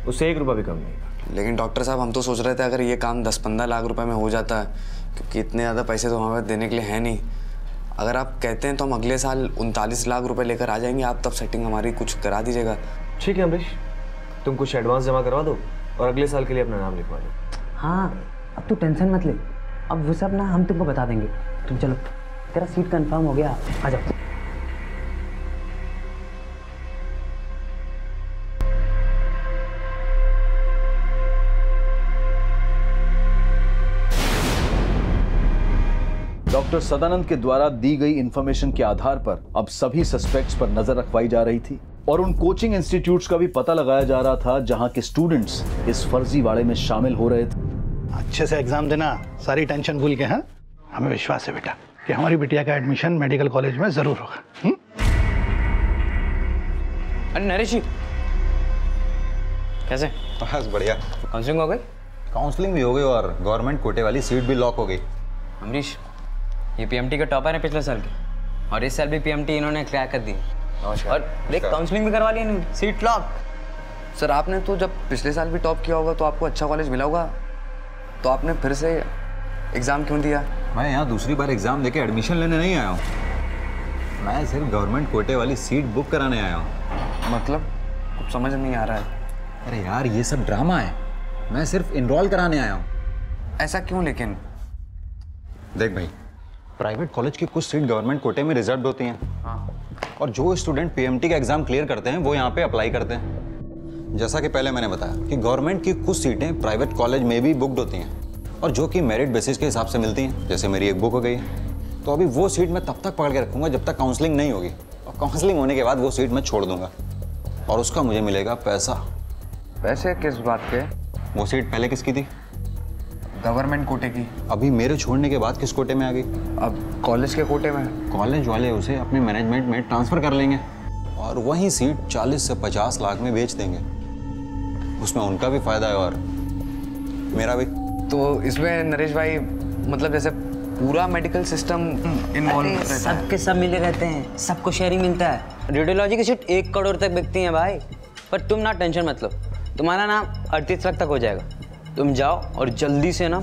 उससे 1 रुपया भी कम नहीं। लेकिन डॉक्टर साहब, हम तो सोच रहे थे अगर ये काम 10-15 लाख रुपए में हो जाता है, क्योंकि इतने ज़्यादा पैसे तो हमारे देने के लिए है नहीं। अगर आप कहते हैं तो हम अगले साल 39 लाख रुपए लेकर आ जाएंगे, आप तब सेटिंग हमारी कुछ करा दीजिएगा। ठीक है अमरीश, तुम कुछ एडवांस जमा करवा दो और अगले साल के लिए अपना नाम लिखवा दो। हाँ, अब तू टेंशन मत ले, अब वो सब ना हम तुमको बता देंगे। तुम चलो, तेरा सीट कंफर्म हो गया, आ जाओ। डॉक्टर सदानंद के द्वारा दी गई इंफॉर्मेशन के आधार पर अब सभी सस्पेक्ट्स पर नजर रखवाई जा रही थी। और उन कोचिंग इंस्टीट्यूट्स का भी पता लगाया जा रहा था जहां के स्टूडेंट्स इस फर्जीवाड़े में शामिल हो रहे थे। अच्छे से एग्जाम देना, सारी टेंशन भूल के। हाँ, हमें विश्वास है बेटा कि हमारी बिटिया का एडमिशन मेडिकल कॉलेज में जरूर होगा। अरे नरेश जी, कैसे? बस बढ़िया। काउंसलिंग हो गई? काउंसलिंग भी हो गई और गवर्नमेंट कोटे वाली सीट भी लॉक हो गई। अमरीश, ये पीएमटी के टॉपर है पिछले साल के, और इस साल भी पीएमटी इन्होंने क्रैक कर दी और देख काउंसलिंग भी करवा ली इन्होंने, सीट लॉक। सर आपने तो जब पिछले साल भी टॉप किया होगा तो आपको अच्छा कॉलेज मिला होगा, तो आपने फिर से एग्ज़ाम क्यों दिया? मैं यहाँ दूसरी बार एग्ज़ाम देके एडमिशन लेने नहीं आया हूँ, मैं सिर्फ गवर्नमेंट कोटे वाली सीट बुक कराने आया हूँ। मतलब कुछ समझ नहीं आ रहा है। अरे यार ये सब ड्रामा है, मैं सिर्फ इनरोल कराने आया हूँ। ऐसा क्यों? लेकिन देख भाई, प्राइवेट कॉलेज की कुछ सीट गवर्नमेंट कोटे में रिजर्व होती हैं। हाँ। और जो स्टूडेंट पीएमटी का एग्ज़ाम क्लियर करते हैं वो यहाँ पे अप्लाई करते हैं। जैसा कि पहले मैंने बताया कि गवर्नमेंट की कुछ सीटें प्राइवेट कॉलेज में भी बुकड होती हैं और जो कि मेरिट बेसिस के हिसाब से मिलती हैं। जैसे मेरी एक बुक हो गई है, तो अभी वो सीट मैं तब तक पकड़ के रखूँगा जब तक काउंसलिंग नहीं होगी, और काउंसलिंग होने के बाद वो सीट मैं छोड़ दूँगा और उसका मुझे मिलेगा पैसा। पैसे किस बात के? वो सीट पहले किसकी थी? गवर्नमेंट कोटे की। अभी मेरे छोड़ने के बाद किस कोटे में आ गई? अब कॉलेज के कोटे में। कॉलेज वाले उसे अपने मैनेजमेंट में ट्रांसफ़र कर लेंगे और वही सीट 40 से 50 लाख में बेच देंगे। उसमें उनका भी फायदा है और मेरा भी। तो इसमें नरेश भाई मतलब जैसे पूरा मेडिकल सिस्टम इन्वॉल्व रहता है। सबके सब मिले रहते हैं, सबको शेयरिंग मिलता है। रेडियोलॉजी की सीट 1 करोड़ तक बिकती है भाई। पर तुम ना टेंशन मत लो, तुम्हारा नाम 38 लाख तक हो जाएगा। तुम जाओ और जल्दी से ना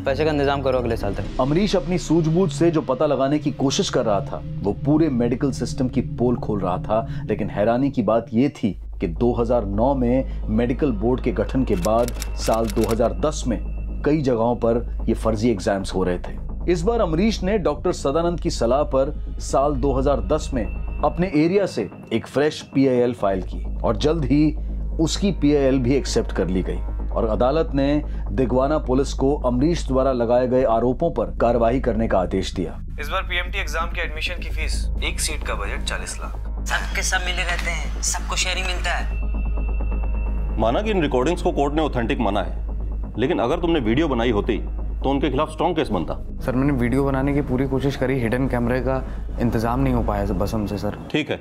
पैसे का इंतजाम करो अगले साल तक। अमरीश अपनी सूझबूझ से जो पता लगाने की कोशिश कर रहा था वो पूरे मेडिकल सिस्टम की पोल खोल रहा था, लेकिन हैरानी की बात यह थी कि 2009 में मेडिकल बोर्ड के गठन के बाद साल 2010 में कई जगहों पर ये फर्जी एग्जाम्स हो रहे थे। इस बार अमरीश ने डॉक्टर सदानंद की सलाह पर साल 2010 में अपने एरिया से एक फ्रेश पीआईएल फाइल की और जल्द ही उसकी पीआईएल भी एक्सेप्ट कर ली गई और अदालत ने दिगवाना पुलिस को अमरीश द्वारा लगाए गए आरोपों पर कार्रवाई करने का आदेश दिया। इस बार पीएमटी एग्जाम के एडमिशन की फीस, एक सीट का बजट 40 लाख। सबके सब मिले रहते हैं, सबको शेयरिंग मिलता है। माना कि इन रिकॉर्डिंग्स को कोर्ट ने ऑथेंटिक माना है, लेकिन अगर तुमने वीडियो बनाई होती तो उनके खिलाफ स्ट्रॉन्ग केस बनता। सर मैंने वीडियो बनाने की पूरी कोशिश करी, हिडन कैमरे का इंतजाम नहीं हो पाया बस हमसे। सर ठीक है,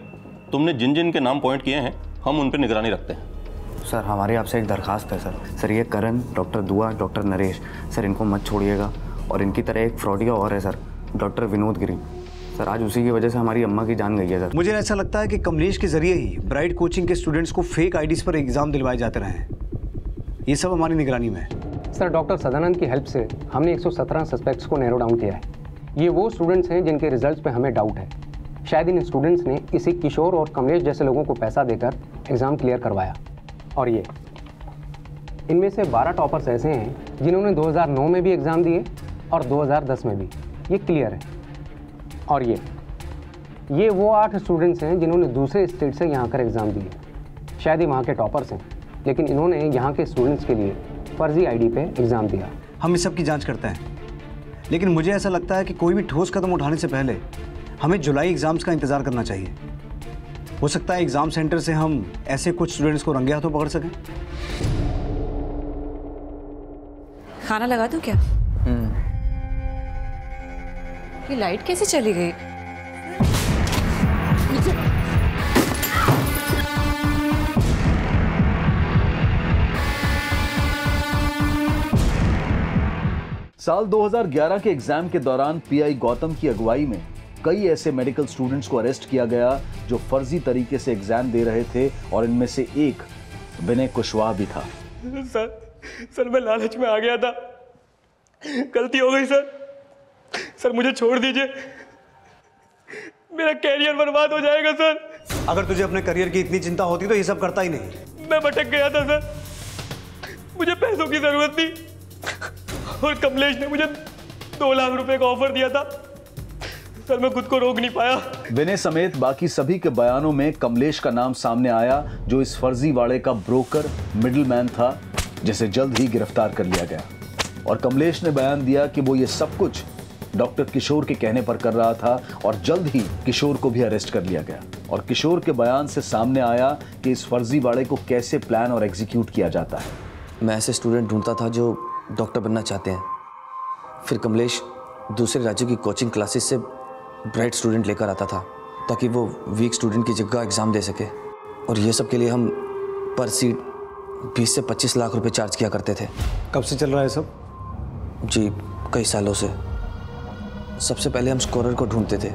तुमने जिन जिन के नाम पॉइंट किए हैं हम उन पर निगरानी रखते हैं। सर हमारी आपसे एक दरखास्त है सर। सर ये करण, डॉक्टर दुआ, डॉक्टर नरेश, सर इनको मत छोड़िएगा। और इनकी तरह एक फ्रॉडिया और है सर, डॉक्टर विनोद गिरी। सर आज उसी की वजह से हमारी अम्मा की जान गई है सर। मुझे ऐसा लगता है कि कमलेश के जरिए ही ब्राइट कोचिंग के स्टूडेंट्स को फेक आईडीज पर एग्जाम दिलवाए जाते रहे हैं। ये सब हमारी निगरानी में है। सर डॉक्टर सदानंद की हेल्प से हमने 117 सस्पेक्ट्स को नैरो डाउन किया है। ये वो स्टूडेंट्स हैं जिनके रिजल्ट्स पे हमें डाउट है। शायद इन स्टूडेंट्स ने इसी किशोर और कमलेश जैसे लोगों को पैसा देकर एग्ज़ाम क्लियर करवाया। और ये इनमें से 12 टॉपर्स ऐसे हैं जिन्होंने 2009 में भी एग्ज़ाम दिए और 2010 में भी, ये क्लियर है। और ये वो 8 स्टूडेंट्स हैं जिन्होंने दूसरे स्टेट से यहाँ कर एग्ज़ाम दिए। शायद ही वहाँ के टॉपर्स हैं, लेकिन इन्होंने यहाँ के स्टूडेंट्स के लिए फर्जी आईडी पे एग्ज़ाम दिया। हम इस सब की जांच करते हैं, लेकिन मुझे ऐसा लगता है कि कोई भी ठोस कदम उठाने से पहले हमें जुलाई एग्ज़ाम्स का इंतज़ार करना चाहिए। हो सकता है एग्ज़ाम सेंटर से हम ऐसे कुछ स्टूडेंट्स को रंगे हाथों पकड़ सकें। खाना लगा दूं क्या? ये लाइट कैसे चली गई? साल 2011 के एग्जाम के दौरान पीआई गौतम की अगुवाई में कई ऐसे मेडिकल स्टूडेंट्स को अरेस्ट किया गया जो फर्जी तरीके से एग्जाम दे रहे थे और इनमें से एक विनय कुशवाहा भी था। सर मैं लालच में आ गया था, गलती हो गई सर मुझे छोड़ दीजिए, मेरा कैरियर बर्बाद हो जाएगा सर। अगर तुझे अपने करियर की इतनी चिंता होती तो ये सब करता ही नहीं। मैं भटक गया था सर, मुझे पैसों की जरूरत थी और कमलेश ने मुझे 2 लाख रुपए का ऑफर दिया था सर, मैं खुद को रोक नहीं पाया। विनय समेत बाकी सभी के बयानों में कमलेश का नाम सामने आया जो इस फर्जीवाड़े का ब्रोकर मिडिलमैन था, जिसे जल्द ही गिरफ्तार कर लिया गया। और कमलेश ने बयान दिया कि वो ये सब कुछ डॉक्टर किशोर के कहने पर कर रहा था और जल्द ही किशोर को भी अरेस्ट कर लिया गया। और किशोर के बयान से सामने आया कि इस फर्जीवाड़े को कैसे प्लान और एग्जीक्यूट किया जाता है। मैं ऐसे स्टूडेंट ढूंढता था जो डॉक्टर बनना चाहते हैं। फिर कमलेश दूसरे राज्यों की कोचिंग क्लासेस से ब्राइट स्टूडेंट लेकर आता था ताकि वो वीक स्टूडेंट की जगह एग्ज़ाम दे सके, और ये सब के लिए हम पर सीट 20 से 25 लाख रुपए चार्ज किया करते थे। कब से चल रहा है सब? जी कई सालों से। सबसे पहले हम स्कोरर को ढूंढते थे,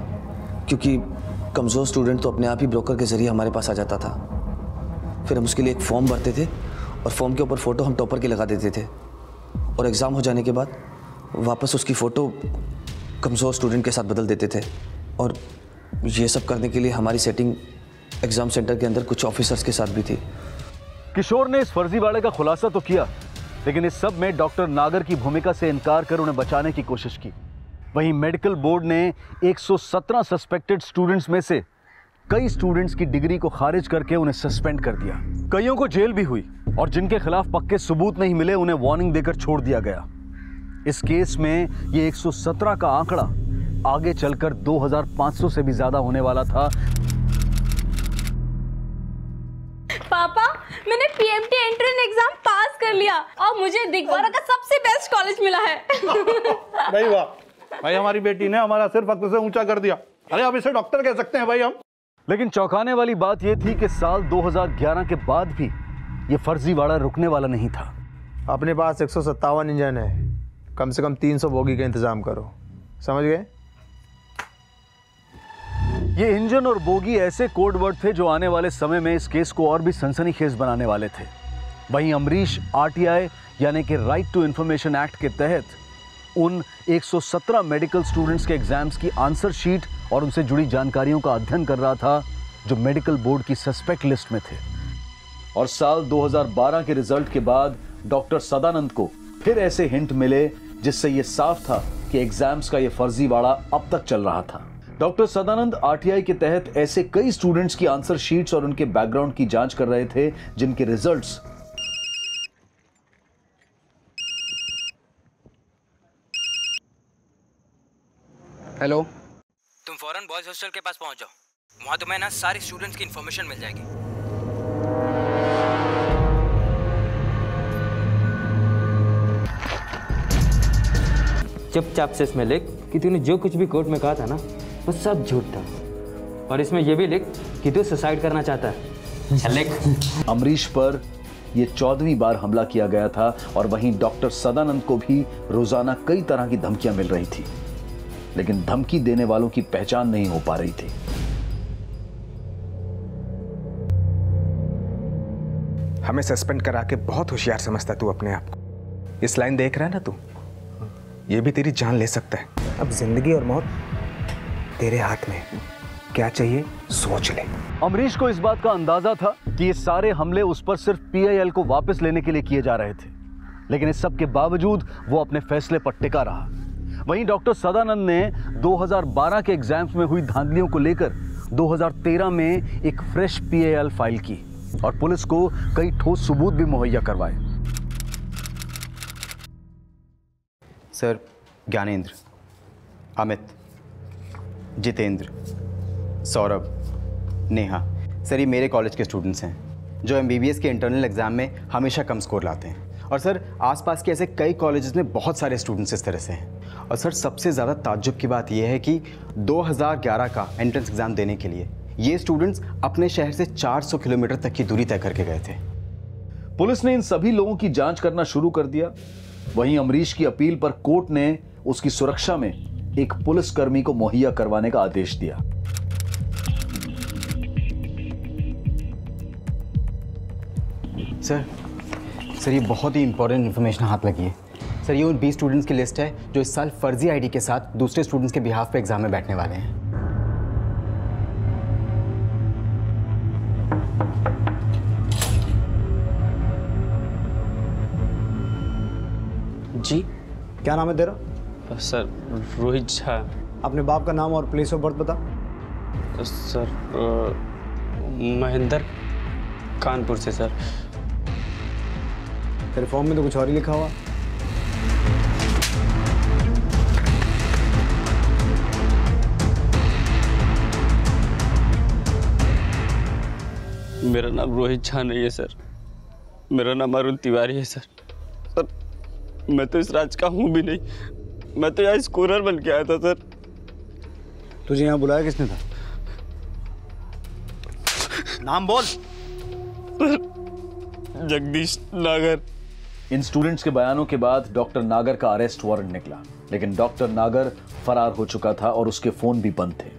क्योंकि कमज़ोर स्टूडेंट तो अपने आप ही ब्रोकर के ज़रिए हमारे पास आ जाता था। फिर हम उसके लिए एक फॉर्म भरते थे और फॉर्म के ऊपर फ़ोटो हम टॉपर की लगा देते थे, और एग्ज़ाम हो जाने के बाद वापस उसकी फ़ोटो कमज़ोर स्टूडेंट के साथ बदल देते थे। और ये सब करने के लिए हमारी सेटिंग एग्ज़ाम सेंटर के अंदर कुछ ऑफिसर्स के साथ भी थी। किशोर ने इस फर्जीवाड़े का खुलासा तो किया, लेकिन इस सब में डॉक्टर नागर की भूमिका से इनकार कर उन्हें बचाने की कोशिश की। वहीं मेडिकल बोर्ड ने 117 सस्पेक्टेड स्टूडेंट्स में से कई स्टूडेंट्स की डिग्री को खारिज करके उन्हें सस्पेंड कर दिया। कईयों को जेल भी हुई, और जिनके खिलाफ पक्के सबूत नहीं मिले उन्हें वार्निंग देकर छोड़ दिया गया। इस केस में ये 117 का आंकड़ा आगे चलकर 2500 से भी ज्यादा होने वाला था। पापा, मैंने पीएमटी एंट्रेंस एग्जाम पास कर लिया और मुझे दिगवारा का सबसे बेस्ट कॉलेज मिला है। भाई वाह, भाई हमारी बेटी ने हमारा सिर फख्र से ऊंचा कर दिया। अरे अब इसे डॉक्टर कह सकते हैं भाई हम। लेकिन चौंकाने वाली बात यह थी कि साल 2011 के बाद भी ये फर्जीवाड़ा रुकने वाला नहीं था। अपने पास 157 इंजन है, कम से कम 300 बोगी का इंतजाम करो, समझ गए? ये इंजन और बोगी ऐसे कोड वर्ड थे जो आने वाले समय में इस केस को और भी सनसनीखेज बनाने वाले थे। वहीं अमरीश आरटीआई यानी कि राइट टू इंफॉर्मेशन एक्ट के तहत उन 117 मेडिकल स्टूडेंट्स के एग्जाम्स की आंसर शीट और उनसे जुड़ी जानकारियों का अध्ययन कर रहा था जो मेडिकल बोर्ड की सस्पेक्ट लिस्ट में थे। और साल 2012 के रिजल्ट के बाद डॉक्टर सदानंद को फिर ऐसे हिंट मिले जिससे यह साफ था कि एग्जाम्स का यह फर्जीवाड़ा अब तक चल रहा था। डॉक्टर सदानंद आरटीआई के तहत ऐसे कई स्टूडेंट्स की आंसर शीट्स और उनके बैकग्राउंड की जांच कर रहे थे जिनके रिजल्ट्स हेलो, तुम फौरन बॉयज हॉस्टल के पास पहुंच जाओ, वहां तुम्हें ना सारे स्टूडेंट्स की इंफॉर्मेशन मिल जाएगी। चुपचाप से इसमें लिख कि तूने जो कुछ भी कोर्ट में कहा था ना वो सब झूठ था, और इसमें यह भी लिख कि तू सुसाइड करना चाहता है। चल लिख। अमरीश पर यह 14वीं बार हमला किया गया था और वहीं डॉक्टर सदानंद को भी रोजाना कई तरह की धमकियां मिल रही थी, लेकिन धमकी देने वालों की पहचान नहीं हो पा रही थी। हमें सस्पेंड करा के बहुत होशियार समझता तू अपने आप को। इस लाइन देख रहा है ना तू, ये भी तेरी जान ले सकता है। अब जिंदगी और मौत तेरे हाथ में, क्या चाहिए सोच ले। अमरीश को इस बात का अंदाजा था कि ये सारे हमले उस पर सिर्फ पीआईएल को वापस लेने के लिए किए जा रहे थे, लेकिन इस सब के बावजूद वो अपने फैसले पर टिका रहा। वहीं डॉक्टर सदानंद ने 2012 के एग्जाम्स में हुई धांधलियों को लेकर 2013 में एक फ्रेश पीआईएल फाइल की और पुलिस को कई ठोस सबूत भी मुहैया करवाए। सर, ज्ञानेंद्र, अमित, जितेंद्र, सौरभ, नेहा, सर ये मेरे कॉलेज के स्टूडेंट्स हैं जो एमबीबीएस के इंटरनल एग्जाम में हमेशा कम स्कोर लाते हैं। और सर आसपास के ऐसे कई कॉलेजेस में बहुत सारे स्टूडेंट्स इस तरह से हैं। और सर सबसे ज़्यादा ताज्जुब की बात यह है कि 2011 का एंट्रेंस एग्ज़ाम देने के लिए ये स्टूडेंट्स अपने शहर से 400 किलोमीटर तक की दूरी तय करके गए थे। पुलिस ने इन सभी लोगों की जांच करना शुरू कर दिया। वहीं अमरीश की अपील पर कोर्ट ने उसकी सुरक्षा में एक पुलिसकर्मी को मुहैया करवाने का आदेश दिया। सर ये बहुत ही इंपॉर्टेंट इन्फॉर्मेशन हाथ लगी है। सर ये उन 20 स्टूडेंट्स की लिस्ट है जो इस साल फर्जी आईडी के साथ दूसरे स्टूडेंट्स के बिहाफ पे एग्जाम में बैठने वाले हैं। जी, क्या नाम है तेरा? सर रोहित झा। अपने बाप का नाम और प्लेस ऑफ बर्थ बता। सर महेंद्र, कानपुर से सर। तेरे फॉर्म में तो कुछ और ही लिखा हुआ। मेरा नाम रोहित झा नहीं है सर, मेरा नाम अरुण तिवारी है सर। सर मैं तो इस राज का हूँ भी नहीं, मैं तो यहाँ स्कोरर बन के आया था सर। तुझे यहाँ बुलाया किसने था? नाम बोल। जगदीश नागर। इन स्टूडेंट्स के बयानों के बाद डॉक्टर नागर का अरेस्ट वारंट निकला, लेकिन डॉक्टर नागर फरार हो चुका था और उसके फोन भी बंद थे।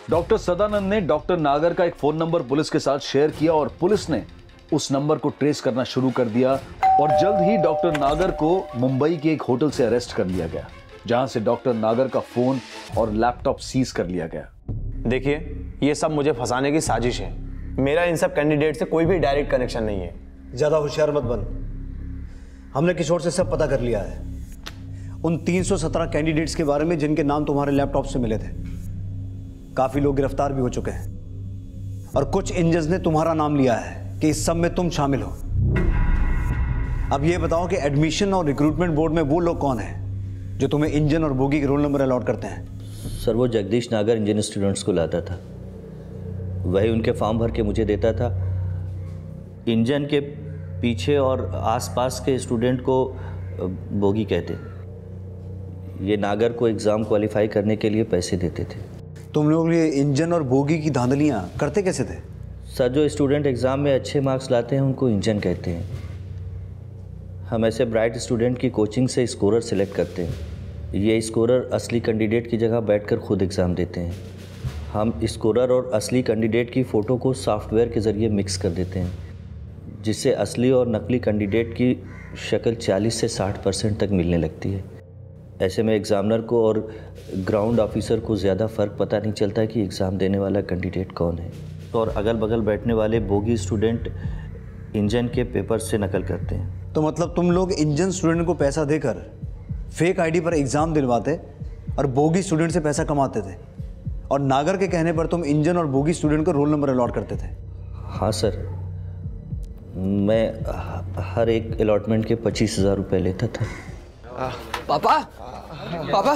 डॉक्टर सदानंद ने डॉक्टर नागर का एक फोन नंबर पुलिस के साथ शेयर किया और पुलिस ने उस नंबर को ट्रेस करना शुरू कर दिया और जल्द ही डॉक्टर नागर को मुंबई के एक होटल से अरेस्ट कर लिया गया, जहां से डॉक्टर नागर का फोन और लैपटॉप सीज कर लिया गया। देखिए, ये सब मुझे फंसाने की साजिश है। मेरा इन सब कैंडिडेट से कोई भी डायरेक्ट कनेक्शन नहीं है। ज्यादा होशियार मत बन। हमने किशोर से सब पता कर लिया है, उन 317 कैंडिडेट्स के बारे में जिनके नाम तुम्हारे लैपटॉप से मिले थे। काफी लोग गिरफ्तार भी हो चुके हैं और कुछ इंजन्स ने तुम्हारा नाम लिया है कि इस सब में तुम शामिल हो। अब ये बताओ कि एडमिशन और रिक्रूटमेंट बोर्ड में वो लोग कौन हैं जो तुम्हें इंजन और बोगी के रोल नंबर अलॉट करते हैं? सर वो जगदीश नागर इंजन स्टूडेंट्स को लाता था, वही उनके फॉर्म भर के मुझे देता था। इंजन के पीछे और आसपास के स्टूडेंट को बोगी कहते। ये नागर को एग्ज़ाम क्वालिफाई करने के लिए पैसे देते थे। तुम लोग ये इंजन और बोगी की धांधलियाँ करते कैसे थे? सर जो स्टूडेंट एग्ज़ाम में अच्छे मार्क्स लाते हैं उनको इंजन कहते हैं। हम ऐसे ब्राइट स्टूडेंट की कोचिंग से स्कोरर सेलेक्ट करते हैं। ये स्कोरर असली कैंडिडेट की जगह बैठकर खुद एग्ज़ाम देते हैं। हम स्कोरर और असली कैंडिडेट की फ़ोटो को सॉफ्टवेयर के ज़रिए मिक्स कर देते हैं, जिससे असली और नकली कैंडिडेट की शक्ल 40 से 60% तक मिलने लगती है। ऐसे में एग्ज़ामिनर को और ग्राउंड ऑफिसर को ज़्यादा फ़र्क पता नहीं चलता कि एग्ज़ाम देने वाला कैंडिडेट कौन है। और अगल बगल बैठने वाले बोगी स्टूडेंट इंजन के पेपर से नकल करते हैं। तो मतलब तुम लोग इंजन स्टूडेंट को पैसा देकर फेक आईडी पर एग्ज़ाम दिलवाते और बोगी स्टूडेंट से पैसा कमाते थे, और नागर के कहने पर तुम इंजन और बोगी स्टूडेंट को रोल नंबर अलॉट करते थे? हाँ सर, मैं हर एक अलॉटमेंट के 25,000 रुपये लेता था। पापा पापा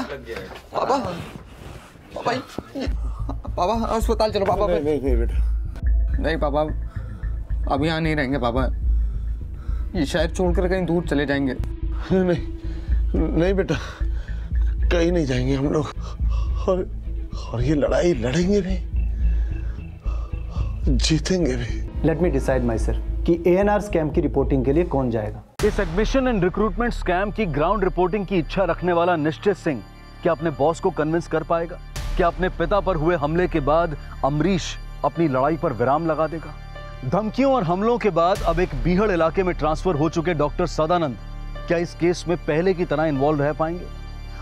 पापा पापा पापा अस्पताल चलो पापा। नहीं बेटा, नहीं पापा, अब यहाँ नहीं रहेंगे पापा, ये शहर छोड़कर कहीं दूर चले जाएंगे। नहीं बेटा, कहीं नहीं जाएंगे हम लोग, और ये लड़ाई लड़ेंगे भी, जीतेंगे भी। Let me decide my sir कि ANR स्कैम की रिपोर्टिंग के लिए कौन जाएगा। इस एडमिशन एंड रिक्रूटमेंट स्कैम की ग्राउंड रिपोर्टिंग की इच्छा रखने वाला निश्चित सिंह क्या अपने बॉस को कन्विंस कर पाएगा? क्या अपने पिता पर हुए हमले के बाद अमरीश अपनी लड़ाई पर विराम लगा देगा? धमकियों और हमलों के बाद अब एक बीहड़ इलाके में ट्रांसफर हो चुके डॉक्टर सदानंद क्या इस केस में पहले की तरह इन्वॉल्व रह पाएंगे?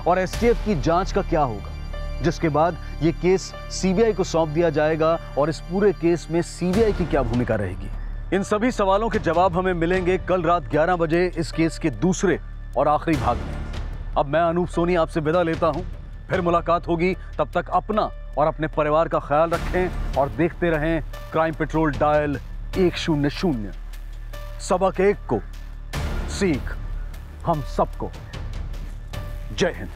और STF की जांच का क्या होगा, जिसके बाद ये केस CBI को सौंप दिया जाएगा? और इस पूरे केस में CBI की क्या भूमिका रहेगी? इन सभी सवालों के जवाब हमें मिलेंगे कल रात 11 बजे इस केस के दूसरे और आखिरी भाग में। अब मैं अनूप सोनी आपसे विदा लेता हूं, फिर मुलाकात होगी। तब तक अपना और अपने परिवार का ख्याल रखें और देखते रहें क्राइम पेट्रोल डायल 100। सबक एक को, सीख हम सबको। जय हिंद।